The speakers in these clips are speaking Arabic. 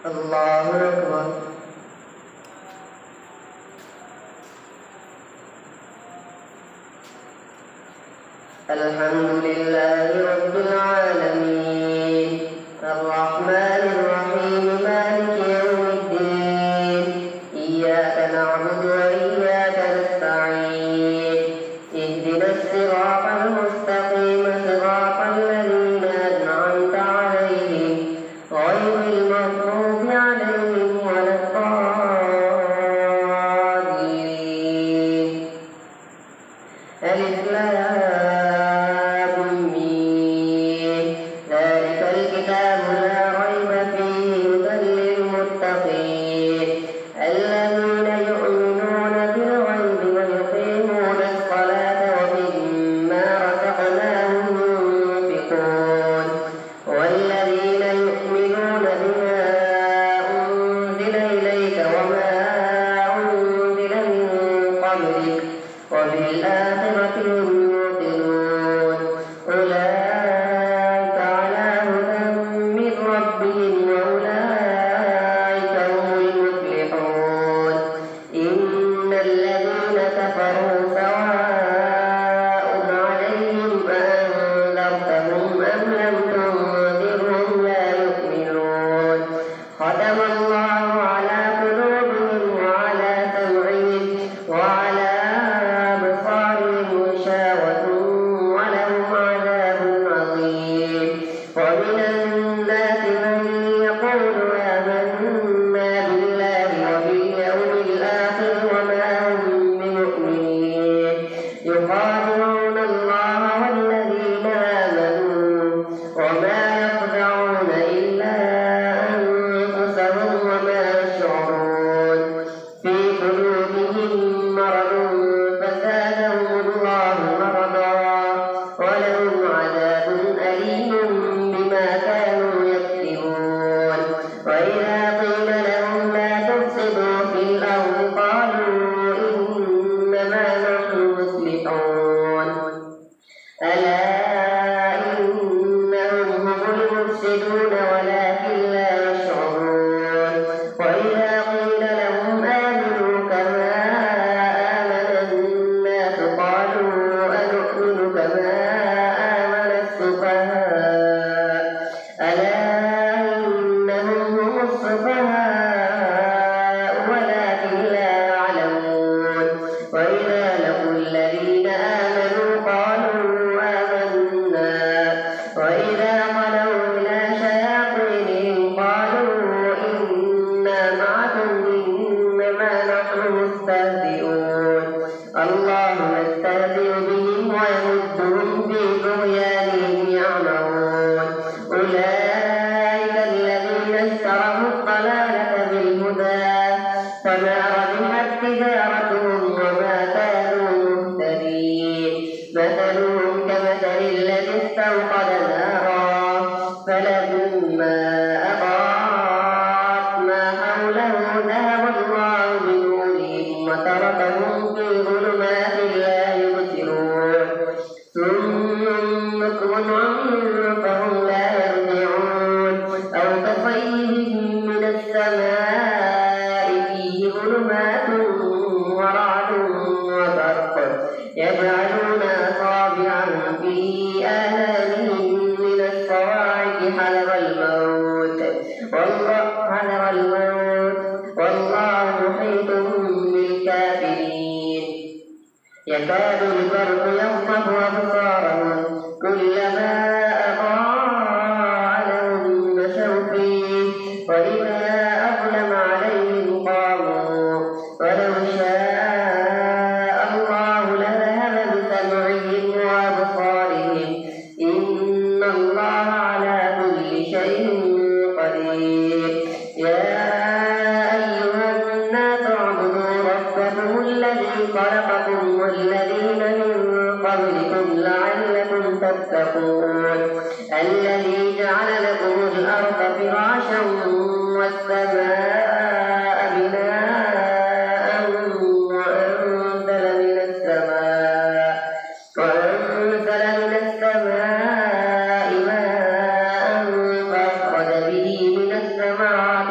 الله أكبر. الحمد لله رب العالمين الرحمن الرحيم مالك يوم الدين إياك نعبد وإياك نستعين اهدنا الصراط المستقيم صراط الذين أنعمت عليهم غير المغضوب عليهم ولا الضالين. ألف لام ميم ذلك الكتاب لا ريب فيه هدى للمتقين الذين يؤمنون بالغيب ويقيمون الصلاة ومما رزقناهم ينفقون والذين يؤمنون بما أنزل إليك وما أنزل من قبلك وبالآخرة هم يوقنون أولئك على هدى من ربهم وأولئك هم المفلحون. إن الذين كفروا سواء عليهم أأنذرتهم أم لم تنذرهم لا يؤمنون ختم الله على قلوبهم وعلى سمعهم وعلى أبصارهم غشاوة ولهم عذاب عظيم. ومن الناس من يقول آمنا بالله وباليوم الآخر وما هم بمؤمنين يخادعون الله والذين آمنوا وما يخدعون إلا أنفسهم وما يشعرون في قلوبهم مرض فزادهم الله مرضا ولهم عذاب أليم بما كانوا يكسبون. وإذا قيل لهم لا تفسدوا في الأرض قالوا إنما نحن مصلحون ألا إنهم هم المفسدون ولكن لا يشعرون. وإذا قيل لهم آمنوا كما آمن الناس قالوا أنؤمن كما آمن السفهاء ألا إنهم هم السفهاء ولكن لا يعلمون. وإذا لقوا الذين آمنوا قالوا آمنا وإذا خلوا إلى شياطينهم قالوا إنا معكم إنما نحن مستهزئون الله يستهزئ بهم ويمدهم في طغيانهم يعمهون. أولئك الذين اشتروا الضلالة بالهدى فما ربحت تجارتهم وما كانوا مهتدين. مثلهم كمثل الذي استوقد نارا فلما أضاءت ما حوله ذهب الله بنورهم وتركهم في ظلمات لا يبصرون ثم بكم عمي فهم لا يرجعون. أو كصيب من السماء فيه ظلمات ورعد وبرق يجعلون أصابعهم في آذانهم من الصواعق حذر الموت والله محيط بالكافرين. يكاد البرق يخطف أبصارهم كلما أضاء لهم مشوا فيه وإذا أظلم عليهم قاموا ولو شاء الله لذهب بسمعهم وأبصارهم إن الله على كل شيء قدير. يا أيها الناس اعبدوا ربكم الذي خلقكم والذين من قبلكم لعلكم تتقون الذي جعل لكم الأرض فراشا والسماء بناء وأنزل من السماء ماء فأخرج به من الثمرات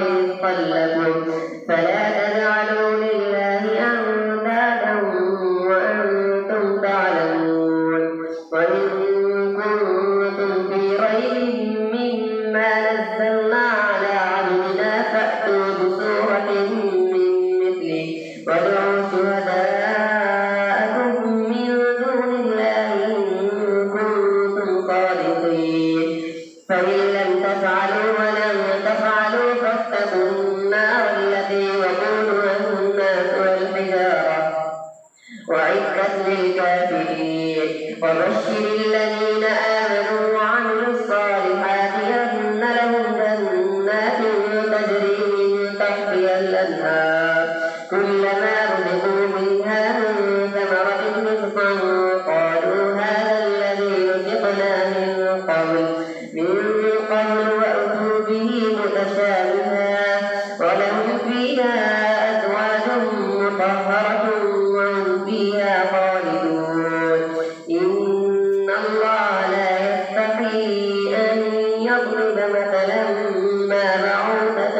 إما بعوضة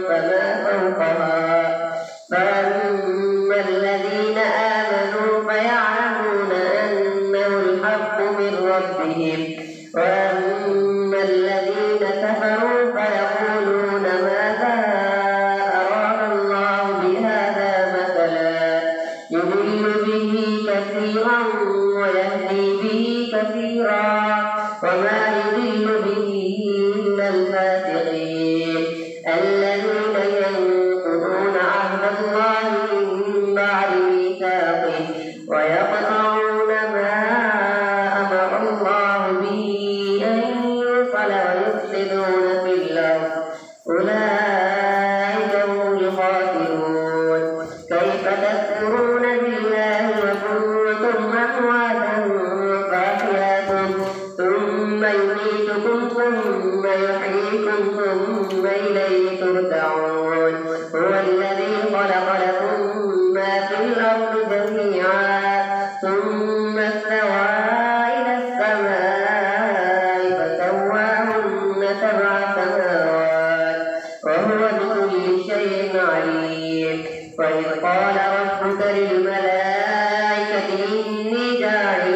فما فوقها فأما الذين آمنوا فيعلمون أنه الحق من ربهم وأما الذين كفروا فيقولون ماذا أراد الله بهذا مثلا يضل به كثيرا ويهدي به كثيرا وما يضل به إلا الفاسقين الذين ينقضون عهد الله من بعد ميثاقه ويقطعون ما أمر الله به أن يوصل ويفسدون في الأرض أولئك هم الخاسرون كيف تكفرون بالله وكنتم أمواتا فأحياكم ثم يميتكم ثم يحييكم ثم إليه ترجعون هو الذي خلق لكم ما في الأرض جميعا ثم استوى إلى السماء فسواهن 7 سماوات وهو بكل شيء عليم وإذ قال ربك للملائكة إني جاعل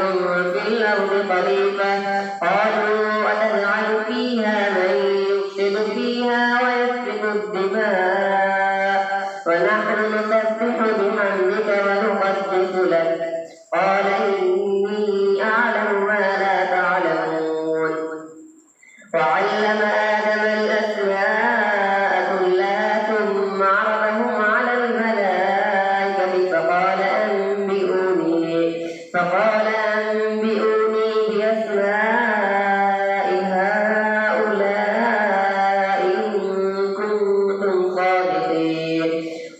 في الأرض خليفة قالوا أتجعل فيها من يفسد فيها ويسفك الدماء ونحن نسبح بحمدك ونقدس لك قال إني أعلم ما لا تعلمون وعلم آدم الأسماء كلها ثم عرضهم على الملائكة فقال أنبئوني بأسماء هؤلاء إن كنتم صادقين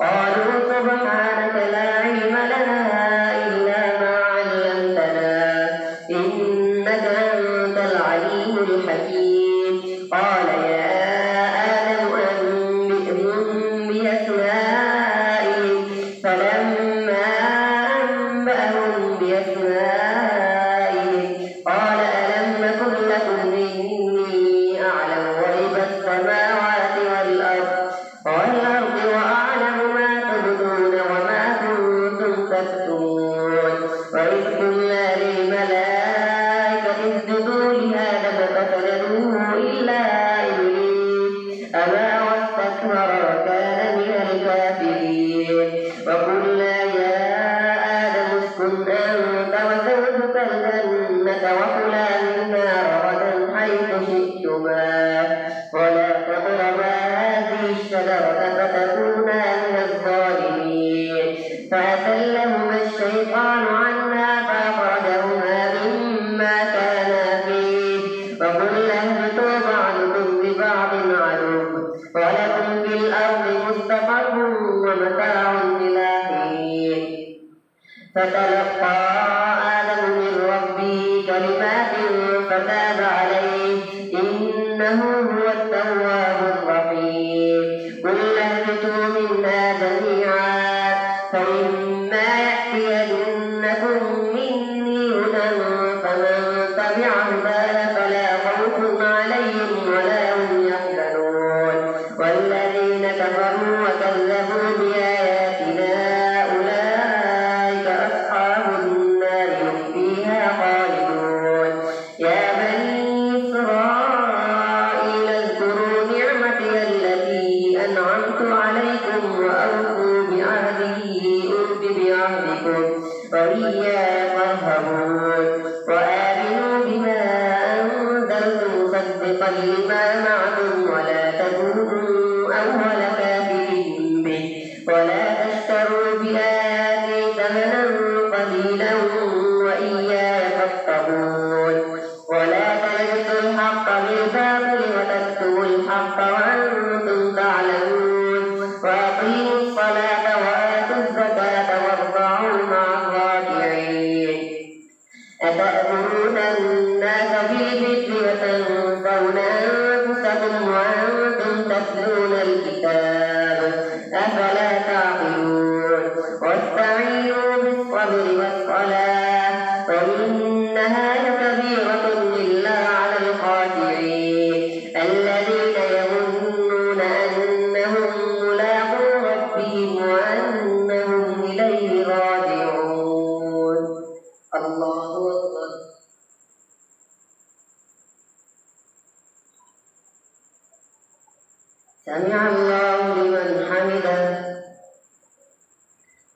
قالوا سبحانك لا علم لنا إلا ما علمتنا إنك أنت العليم الحكيم قال يا آدم أنبئهم بأسمائهم فلما أنبأهم بأسمائهم قال ألم نقل لكم إني أعلم غيب السماوات والأرض وأعلم ما تبدون وما كنتم تكتمون وإذ قلنا للملائكة اسجدوا لآدم فسجدوا إلا إبليس أبى واستكبر وكان من الكافرين وقلنا يا آدم اسكن أنت وزوجك الجنة وكلا منها رغدا حيث شئتما ولا تقربا هذه الشجرة فتكونا من الظالمين فأزلهما الشيطان عنها فأخرجهما مما كانا فيه وقلنا اهبطوا بعضكم لبعض عدو ولكم في الأرض مستقر ومتاع إلى حين فتلقى آدم من ربه كلمات فتاب عليه إنه هو التواب الرحيم قلنا اهبطوا منا جميعا فإما يأتينكم مني هدى فمن تبع هداي فلا خوف عليهم ولا هم يحزنون والذين كفروا وكذبوا بآياتنا أولئك أصحاب النار هم فيها خالدون يا بني إسرائيل اذكروا نعمتي التي أنعمت عليكم وأوفوا بعهدي أوف بعهدكم وإياي فارهبون وآمنوا بما أنزلت مصدقا لما معكم ولا تكونوا أول كافر به ولا تشتروا بآياتي ثمنا قليلا وإياي فاتقون ولا تلبسوا الحق بالباطل وتكتموا الحق وأنتم تعلمون وأقيموا الصلاة وآتوا الزكاة واركعوا مع الراكعين أتأمرون الناس بالبر وتنسون أنفسكم وأنتم تتلون الكتاب أفلا تعقلون واستعينوا بالصبر والصلاة وإنها لكبيرة إلا على الخاشعين الذين يظنون سمع الله لمن حمده.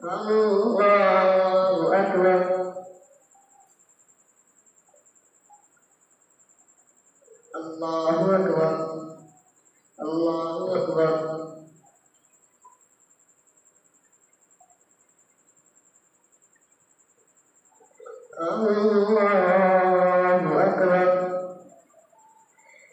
الله أكبر. الله أكبر. الله أكبر. الله أكبر.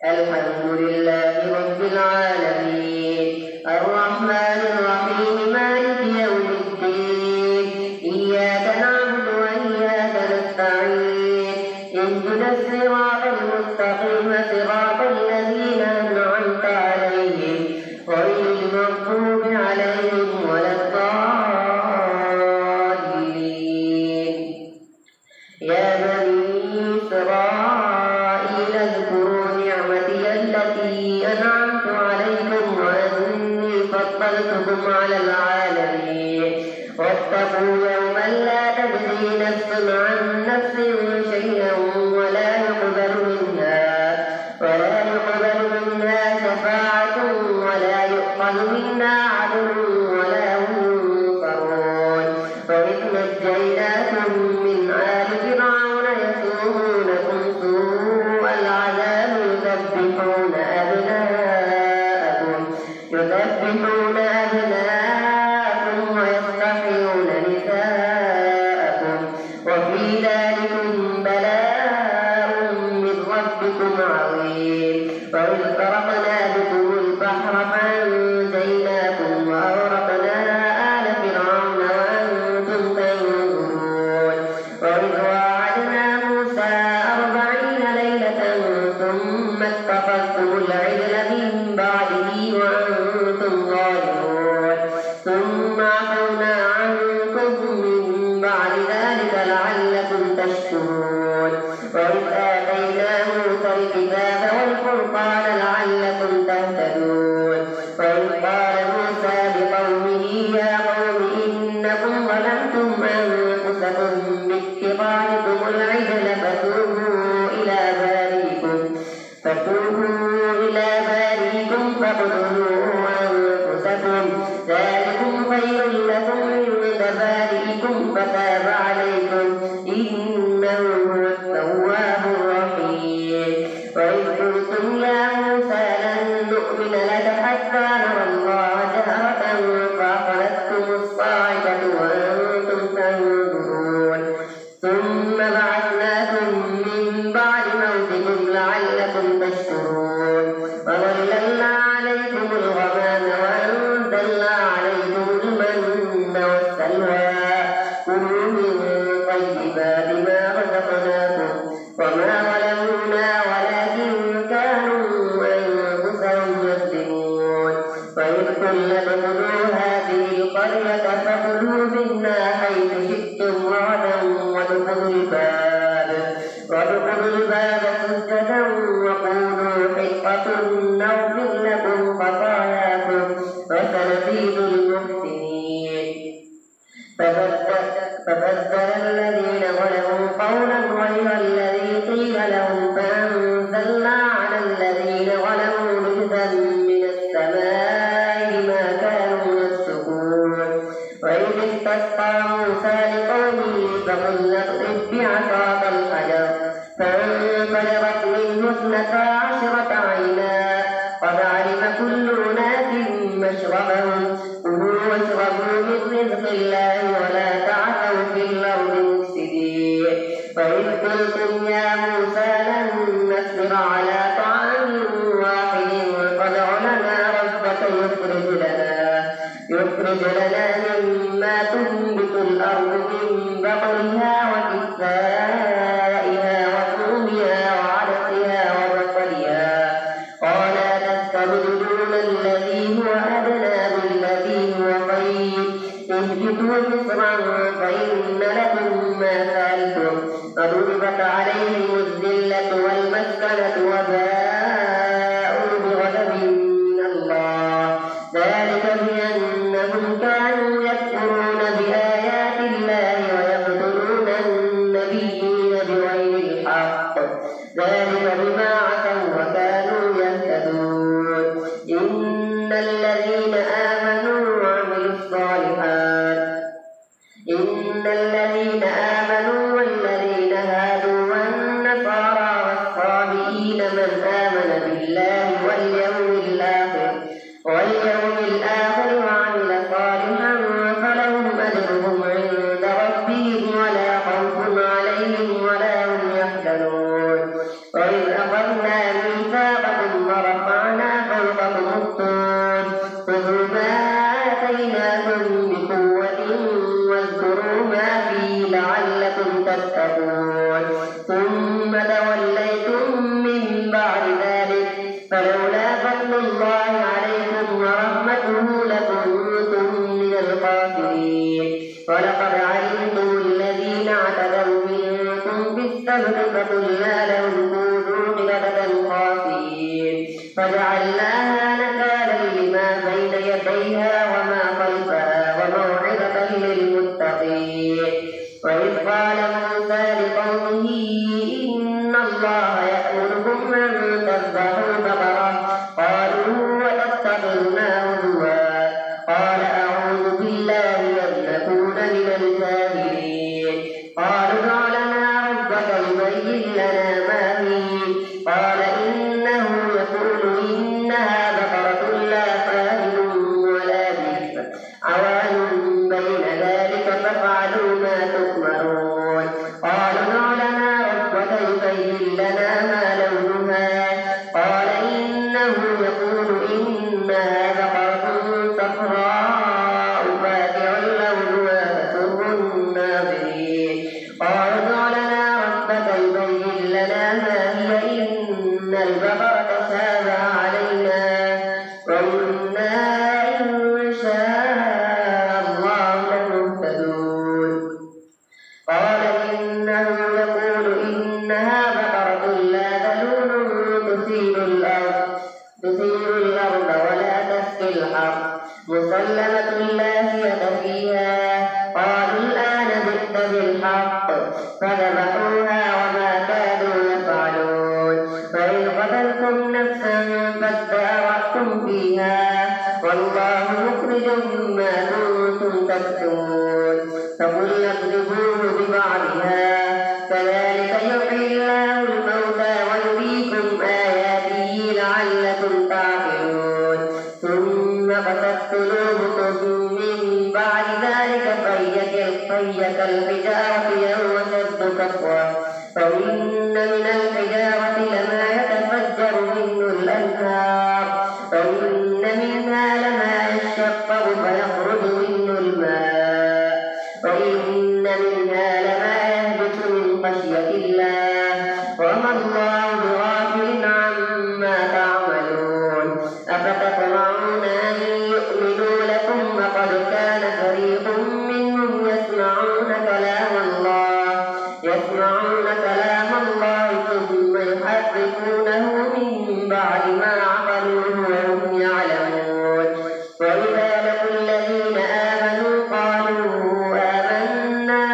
الحمد لله رب العالمين الرحمن الرحيم مالك يوم الدين إياك نعبد وإياك نستعين اهدنا الصراط المستقيم صراط الذين أنعمت عليهم غير المغضوب عليهم ولا الضالين. يا بني إسرائيل اذكروا نعمتي التي أنعمت عليكم وأني فضلتكم على العالمين واتقوا يوما لا تجزي نفس عن نفس شيئا ولا يقبل منها شفاعة ولا يؤخذ منا عدل ولا هم ينصرون. وإذ نجيناكم من آل فرعون يسومونكم سوء العذاب يذبحون أبناءكم ويستحيون نساءكم وفي ذلكم بلاء من ربكم عظيم. وإذ فرقنا بكم البحر فأنجيناكم وأغرقنا آل فرعون وأنتم تنظرون. وإذ واعدنا موسى 40 ليلة ثم اتخذتم العجل من بعده وأنتم ظالمون ثم عفونا عنكم من بعد ذلك لعلكم تشكرون. وإذ آتينا موسى الكتاب والفرقان لعلكم تهتدون. وإذ قال موسى لقومه يا قوم إنكم ظلمتم أنفسكم باتخاذكم العجل فتوبوا إلى بارئكم فاقتلوا أنفسكم ذلكم خير لكم عند بارئكم فتاب عليكم إنه هو التواب الرحيم. وإذ قلتم يا موسى لن نؤمن لك حتى نرى الله جهرة فأخذتكم الصاعقة وأنتم تنظرون ثم بعثناكم من بعد موتكم لعلكم تشكرون. وظللنا عليكم الغمام وأنزلنا عليكم المن والسلوى كلوا من طيبات ما رزقناكم وما ظلمونا ولكن كانوا أنفسهم يظلمون. وإذ قلنا ادخلوا هذه القرية فكلوا منها حيث شئتم رغدا وادخلوا الباب سجدا وقولوا حطة نغفر لكم خطاياكم وسنزيد المحسنين. فبدل الذين ظلموا قولا غير الذي قيل لهم فأنزلنا على الذين ظلموا رجزا من السماء بما كانوا يفسقون. وإذ استسقى موسى لقومه فقلنا اضرب بعصاك الحجر فانفجرت منه 12 عينا قد علم كل أناس مشربهم كلوا واشربوا من رزق الله ولا تعثوا في الأرض مفسدين. وإذ قلتم يا موسى لن نصبر على طعام واحد فادع لنا ربك يخرج لنا مما تنبت الأرض من بقلها وكسائها وفومها وعدسها وبصلها قال تستبدلون الذي هو أدنى بالذي هو خير اهبطوا مصرا فإن لكم ما سألتم فضربت عليهم الذلة والمسكنة وباءوا بغضب من الله ذلك بأنهم كانوا يكفرون بآيات الله ويقتلون النبيين بغير الحق ذلك بما عصوا وكانوا يهتدون. إن تنطقون خذوا ما آتيناكم بقوة واذكروا ما فيه لعلكم تتقون ثم توليتم من بعد ذلك فلولا فضل الله عليكم ورحمته لكنتم من الخاسرين ولقد علمتم الذين اعتدوا منكم في السبت فقلنا لهم كونوا قردة خاسئين فجعلناها نكالا لما بين يديها وما خلفها وموعظة للمتقين وإذ قال موسى لقومه إن الله يأمركم أن تذبحوا بقرة قالوا وتتخذنا هزوا قال أعوذ بالله أن نكون من الجاهلين قالوا ادع لنا ربك يبين لنا ما فيه قال إنه يقول إنها بقرة لا فاهل ولا بكر عوان بين ذلك فافعلوا ما تؤمرون قالوا ادع لنا ربك يبين لنا ما لونها قال إنه يقول إنها بقرة صفراء فاقع لونها تسر الناظرين قالوا ادع لنا ربك يبين لنا ما هي إن البقرة تشابه علينا وإنا إن شاء الله لمهتدون قال إنه يقول إنها بقرة لا ذلول تثير الأرض ولا تسقي الحرث مسلمة لا شية فيها قالوا الآن جئت بالحق فذبحوها وما كانوا يفعلون فإن قتلتم نفسا فادارأتم فيها والله مخرج ما كنتم تكتمون فقلنا اضربوه ببعضها كذلك يحيي الله الموتى ويريكم آياته لعلكم تعقلون ثم قست قلوبكم من بعد ذلك فهي كالحجارة أو أشد قسوة فإن من الحجارة لما يتفجر منه الأنهار وإن منها لما يشقق فيخرج منه الماء وإن منها لما يهبط من خشية الله وما الله بغافل عما تعملون أفتطمعون أن يؤمنوا لكم وقد كان فريق منهم يسمعون كلام الله ثم يحرفونه من بعد ما عقلوه وهم يعلمون وإذا لقوا الذين آمنوا قالوا آمنا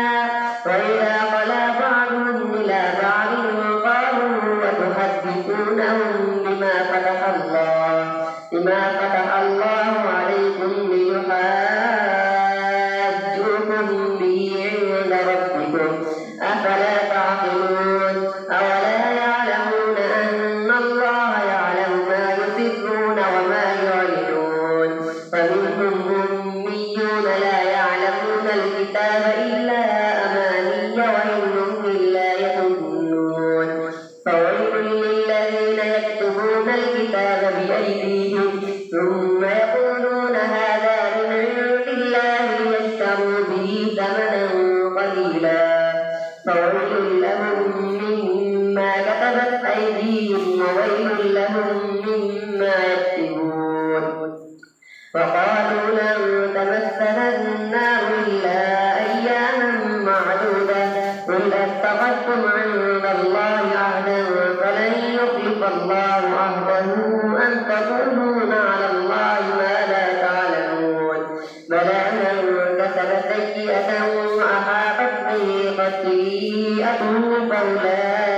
وإذا خلا بعضهم إلى بعض قالوا وتحدثونهم بما فتح الله عليكم ليحاجوكم به عند ربكم أفلا تعقلون أولا يعلمون أن الله يعلم ما يسرون وما يعلنون فمنهم أميون لا يعلمون الكتاب إلا أماني وإنهم إلا يظنون فويل للذين يكتبون الكتاب بأيديهم ثم يقولون هذا من عند الله ليشتروا به ثمنا قليلا فويل لهم مما كتبت أيديهم وويل لهم مما يكسبون وقالوا لن تمسنا النار إلا أياما معدودة قل اتخذتم عند الله عهدا فلن يخلف الله عهده أم تقولون على الله ما لا تعلمون بلى من كسب سيئة وأحاطت به خطيئته فأولئك